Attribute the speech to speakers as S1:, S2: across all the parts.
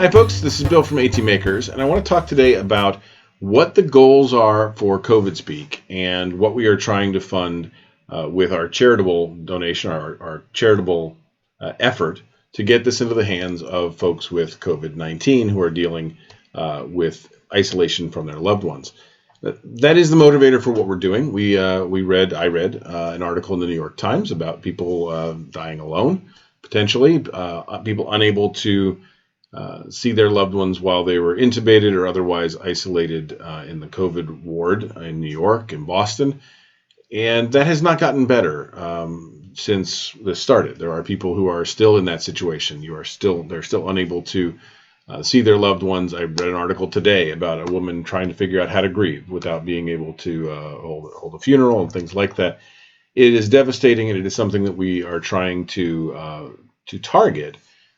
S1: Hi folks, this is Bill from AT Makers, and I want to talk today about what the goals are for COVID Speak and what we are trying to fund with our charitable donation, our charitable effort to get this into the hands of folks with COVID-19 who are dealing with isolation from their loved ones. That is the motivator for what we're doing. I read an article in the New York Times about people dying alone, potentially, people unable to see their loved ones while they were intubated or otherwise isolated in the COVID ward in New York and Boston. And that has not gotten better since this started. There are people who are still in that situation. They're still unable to see their loved ones. I read an article today about a woman trying to figure out how to grieve without being able to hold a funeral and things like that. It is devastating, and it is something that we are trying to target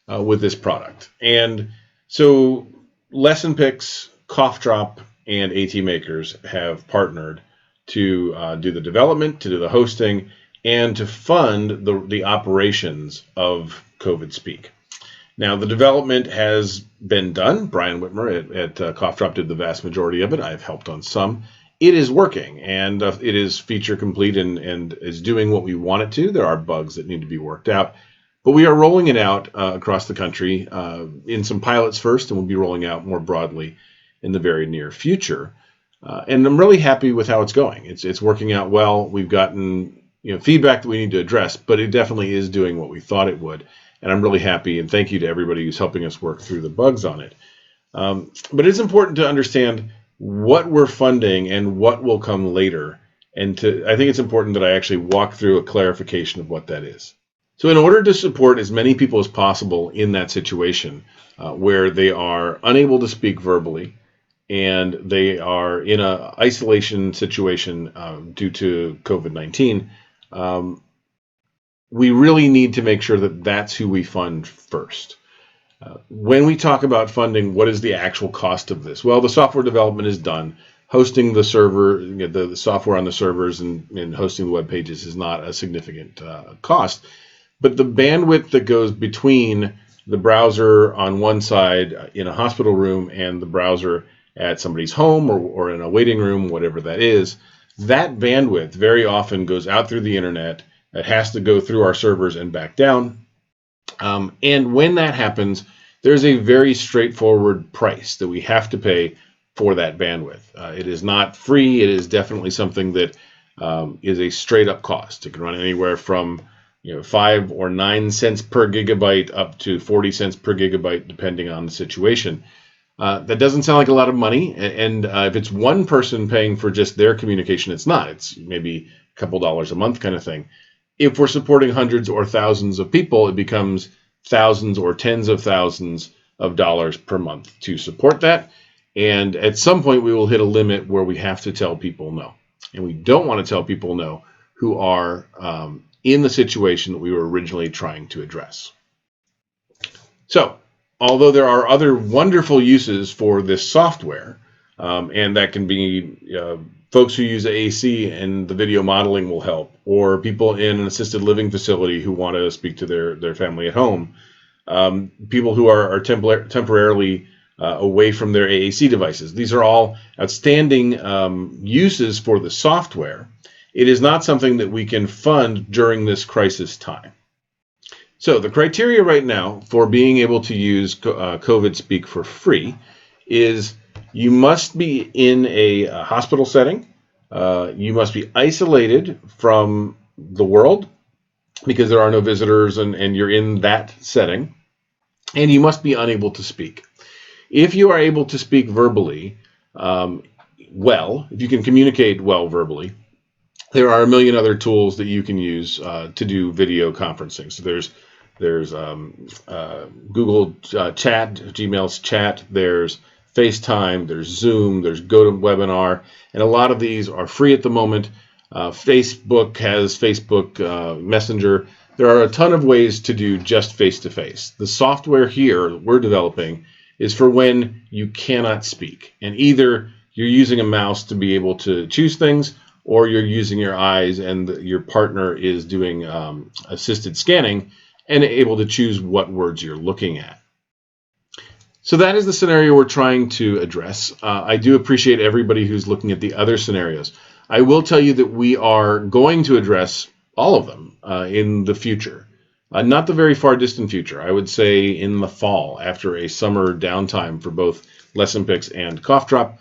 S1: with this product. And so Lesson Picks, Cough Drop, and AT Makers have partnered to do the development, to do the hosting, and to fund the operations of COVID Speak. Now, the development has been done. Brian Whitmer at Cough Drop did the vast majority of it. I've helped on some. It is working, and it is feature complete and is doing what we want it to. There are bugs that need to be worked out. But we are rolling it out across the country in some pilots first, and we'll be rolling out more broadly in the very near future. And I'm really happy with how it's going. It's working out well. We've gotten feedback that we need to address, but it definitely is doing what we thought it would. And I'm really happy, and thank you to everybody who's helping us work through the bugs on it. But it's important to understand what we're funding and what will come later. And I think it's important that I actually walk through a clarification of what that is. So in order to support as many people as possible in that situation where they are unable to speak verbally and they are in an isolation situation due to COVID-19, we really need to make sure that that's who we fund first. When we talk about funding, what is the actual cost of this? Well, the software development is done. Hosting the server, the software on the servers and hosting the web pages is not a significant cost. But the bandwidth that goes between the browser on one side in a hospital room and the browser at somebody's home or in a waiting room, whatever that is, that bandwidth very often goes out through the internet. It has to go through our servers and back down. And when that happens, there's a very straightforward price that we have to pay for that bandwidth. It is not free. It is definitely something that is a straight up cost. It can run anywhere from 5 or 9 cents per gigabyte up to 40 cents per gigabyte, depending on the situation. That doesn't sound like a lot of money. And if it's one person paying for just their communication, it's not. It's maybe a couple dollars a month kind of thing. If we're supporting hundreds or thousands of people, it becomes thousands or tens of thousands of dollars per month to support that. And at some point, we will hit a limit where we have to tell people no. And we don't want to tell people no who are in the situation that we were originally trying to address. So, although there are other wonderful uses for this software, and that can be folks who use AC and the video modeling will help, or people in an assisted living facility who want to speak to their family at home, people who are temporarily away from their AAC devices. These are all outstanding uses for the software. It is not something that we can fund during this crisis time. So the criteria right now for being able to use COVID Speak for free is you must be in a hospital setting. You must be isolated from the world because there are no visitors and you're in that setting. And you must be unable to speak. If you are able to speak verbally if you can communicate well verbally, there are a million other tools that you can use to do video conferencing. So there's Google Chat, Gmail's Chat, there's FaceTime, there's Zoom, there's GoToWebinar, and a lot of these are free at the moment. Facebook has Facebook Messenger. There are a ton of ways to do just face-to-face. The software here that we're developing is for when you cannot speak, and either you're using a mouse to be able to choose things, or you're using your eyes and your partner is doing assisted scanning and able to choose what words you're looking at. So that is the scenario we're trying to address. I do appreciate everybody who's looking at the other scenarios. I will tell you that we are going to address all of them in the future. Not the very far distant future. I would say in the fall, after a summer downtime for both Lesson Picks and Cough Drop.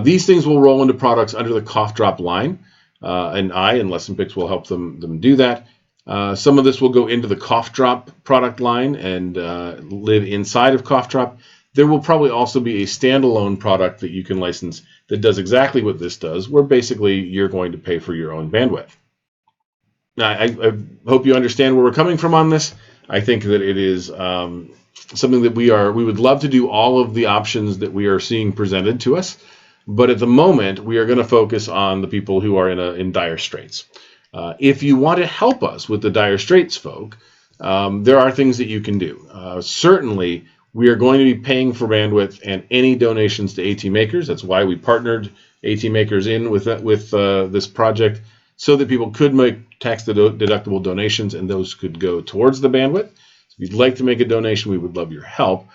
S1: These things will roll into products under the Cough Drop line, and Lesson Picks will help them do that. Some of this will go into the Cough Drop product line and live inside of Cough Drop. There will probably also be a standalone product that you can license that does exactly what this does, where basically you're going to pay for your own bandwidth. Now, I hope you understand where we're coming from on this. I think that it is something that we would love to do all of the options that we are seeing presented to us, but at the moment we are going to focus on the people who are in dire straits. If you want to help us with the dire straits folk, there are things that you can do. Certainly, we are going to be paying for bandwidth and any donations to AT Makers. That's why we partnered AT Makers in with this project, so that people could make tax-deductible donations and those could go towards the bandwidth. So if you'd like to make a donation, we would love your help.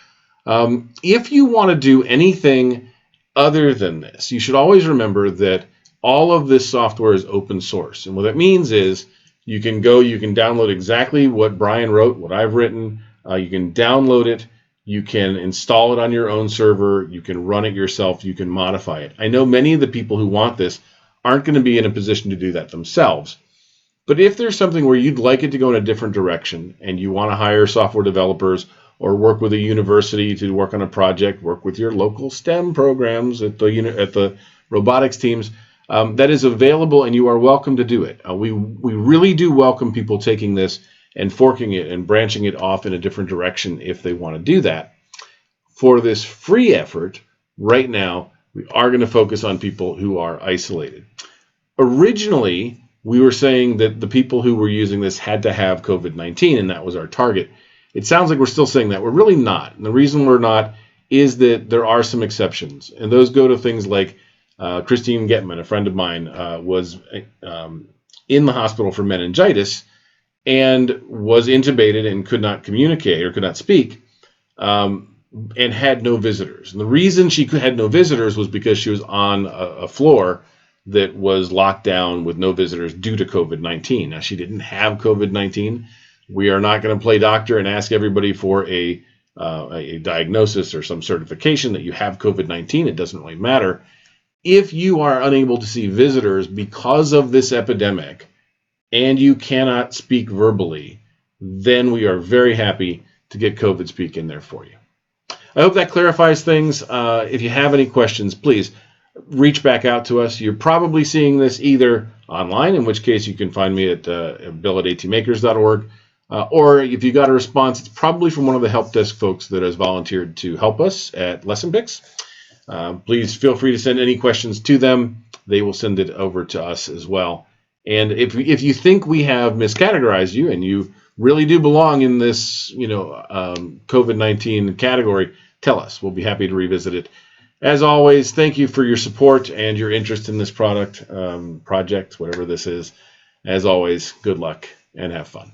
S1: If you want to do anything other than this, you should always remember that all of this software is open source. And what that means is you can download exactly what Brian wrote, what I've written. You can download it. You can install it on your own server. You can run it yourself. You can modify it. I know many of the people who want this aren't going to be in a position to do that themselves. But if there's something where you'd like it to go in a different direction and you want to hire software developers or work with a university to work on a project, work with your local STEM programs at the robotics teams, that is available and you are welcome to do it. We really do welcome people taking this and forking it and branching it off in a different direction if they want to do that. For this free effort, right now, we are going to focus on people who are isolated. Originally, we were saying that the people who were using this had to have COVID-19, and that was our target. It sounds like we're still saying that. We're really not. And the reason we're not is that there are some exceptions. And those go to things like Christine Getman, a friend of mine, was in the hospital for meningitis and was intubated and could not communicate or could not speak. And had no visitors. And the reason she had no visitors was because she was on a floor that was locked down with no visitors due to COVID-19. Now, she didn't have COVID-19. We are not going to play doctor and ask everybody for a diagnosis or some certification that you have COVID-19. It doesn't really matter. If you are unable to see visitors because of this epidemic and you cannot speak verbally, then we are very happy to get COVID Speak in there for you. I hope that clarifies things. If you have any questions, please reach back out to us. You're probably seeing this either online, in which case you can find me at bill@atmakers.org, or if you got a response, it's probably from one of the help desk folks that has volunteered to help us at Lesson Picks. Please feel free to send any questions to them. They will send it over to us as well. And if you think we have miscategorized you and you really do belong in this, COVID-19 category, tell us. We'll be happy to revisit it. As always, thank you for your support and your interest in this project, whatever this is. As always, good luck and have fun.